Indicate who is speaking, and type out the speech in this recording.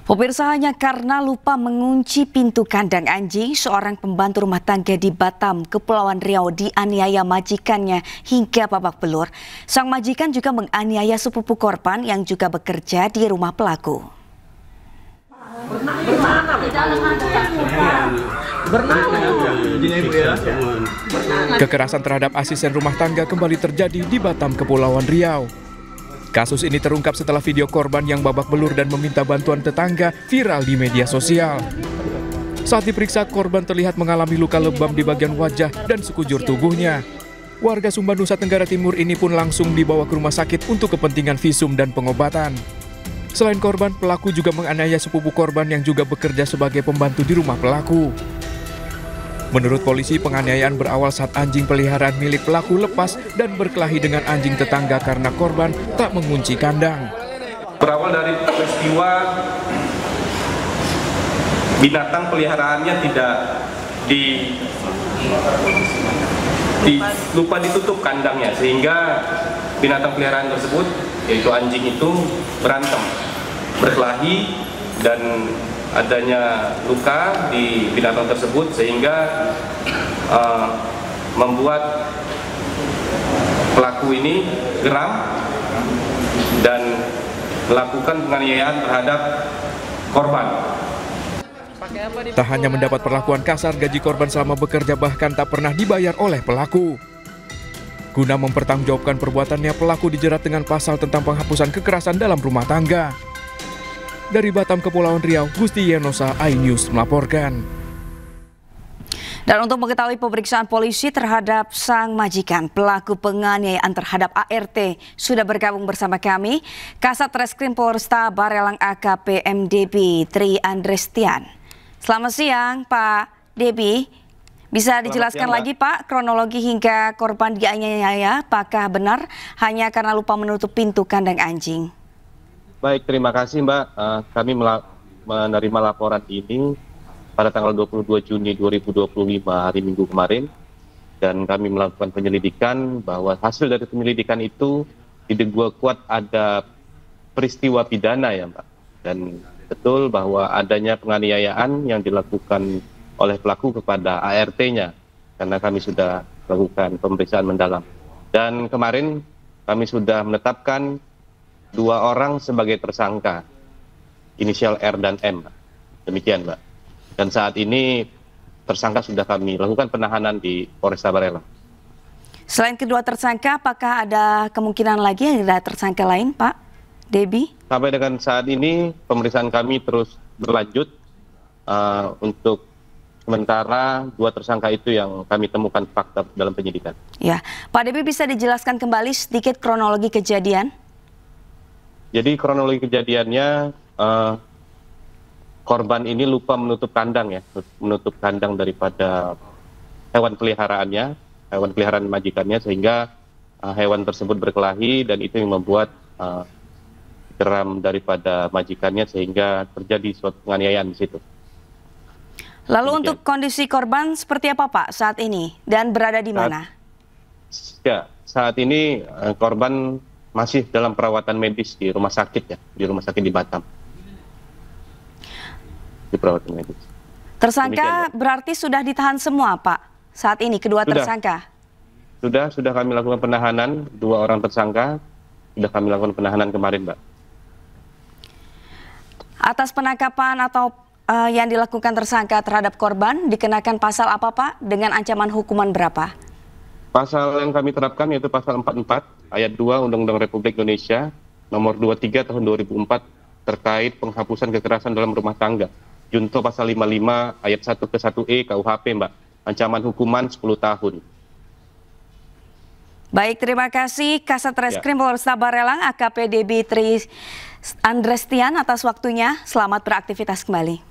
Speaker 1: Pemirsa, hanya karena lupa mengunci pintu kandang anjing, seorang pembantu rumah tangga di Batam, Kepulauan Riau dianiaya majikannya hingga babak belur. Sang majikan juga menganiaya sepupu korban yang juga bekerja di rumah pelaku.
Speaker 2: Kekerasan terhadap asisten rumah tangga kembali terjadi di Batam, Kepulauan Riau. Kasus ini terungkap setelah video korban yang babak belur dan meminta bantuan tetangga viral di media sosial. Saat diperiksa, korban terlihat mengalami luka lebam di bagian wajah dan sekujur tubuhnya. Warga Sumba, Nusa Tenggara Timur ini pun langsung dibawa ke rumah sakit untuk kepentingan visum dan pengobatan. Selain korban, pelaku juga menganiaya sepupu korban yang juga bekerja sebagai pembantu di rumah pelaku. Menurut polisi, penganiayaan berawal saat anjing peliharaan milik pelaku lepas dan berkelahi dengan anjing tetangga karena korban tak mengunci kandang.
Speaker 3: Berawal dari peristiwa binatang peliharaannya tidak lupa ditutup kandangnya, sehingga binatang peliharaan tersebut, yaitu anjing itu, berantem, berkelahi, dan adanya luka di binatang tersebut sehingga membuat pelaku ini geram dan melakukan penganiayaan terhadap korban.
Speaker 2: Tak hanya mendapat perlakuan kasar, gaji korban selama bekerja bahkan tak pernah dibayar oleh pelaku. Guna mempertanggungjawabkan perbuatannya, pelaku dijerat dengan pasal tentang penghapusan kekerasan dalam rumah tangga. Dari Batam, Kepulauan Riau, Gusti Yenosa, iNews melaporkan.
Speaker 1: Dan untuk mengetahui pemeriksaan polisi terhadap sang majikan pelaku penganiayaan terhadap ART, sudah bergabung bersama kami Kasat Reskrim Polresta Barelang AKP MDB Tri Andrestian. Selamat siang Pak Debi. Bisa dijelaskan lagi Pak kronologi hingga korban dianiaya, apakah benar hanya karena lupa menutup pintu kandang anjing?
Speaker 4: Baik, terima kasih Mbak. Kami menerima laporan ini pada tanggal 22 Juni 2025 hari Minggu kemarin, dan kami melakukan penyelidikan bahwa hasil dari penyelidikan itu diduga kuat ada peristiwa pidana ya Mbak, dan betul bahwa adanya penganiayaan yang dilakukan oleh pelaku kepada ART-nya, karena kami sudah melakukan pemeriksaan mendalam. Dan kemarin kami sudah menetapkan 2 orang sebagai tersangka, inisial R dan M. Demikian Mbak. Dan saat ini tersangka sudah kami lakukan penahanan di Polresta Barelang.
Speaker 1: Selain kedua tersangka, apakah ada kemungkinan lagi ada tersangka lain Pak Debi?
Speaker 4: Sampai dengan saat ini pemeriksaan kami terus berlanjut. Untuk sementara 2 tersangka itu yang kami temukan fakta dalam penyidikan. Ya,
Speaker 1: Pak Debi bisa dijelaskan kembali sedikit kronologi kejadian?
Speaker 4: Jadi kronologi kejadiannya, korban ini lupa menutup kandang ya, menutup kandang daripada hewan peliharaannya, hewan peliharaan majikannya, sehingga hewan tersebut berkelahi dan itu yang membuat geram daripada majikannya sehingga terjadi suatu penganiayaan di situ.
Speaker 1: Lalu demikian. Untuk kondisi korban seperti apa Pak saat ini dan berada di mana?
Speaker 4: Ya, saat ini korban masih dalam perawatan medis di rumah sakit ya, di rumah sakit di Batam. Di perawatan medis.
Speaker 1: Tersangka berarti sudah ditahan semua Pak saat ini, kedua tersangka?
Speaker 4: Sudah kami lakukan penahanan, 2 orang tersangka, sudah kami lakukan penahanan kemarin Mbak.
Speaker 1: Atas penangkapan atau yang dilakukan tersangka terhadap korban dikenakan pasal apa Pak, dengan ancaman hukuman berapa?
Speaker 4: Pasal yang kami terapkan yaitu pasal 44 ayat 2 Undang-Undang Republik Indonesia nomor 23 tahun 2004 terkait penghapusan kekerasan dalam rumah tangga. Junto pasal 55 ayat 1 ke 1E KUHP Mbak. Ancaman hukuman 10 tahun.
Speaker 1: Baik, terima kasih Kasat Reskrim Polresta Barelang AKP DB Tri Andrestian atas waktunya. Selamat beraktivitas kembali.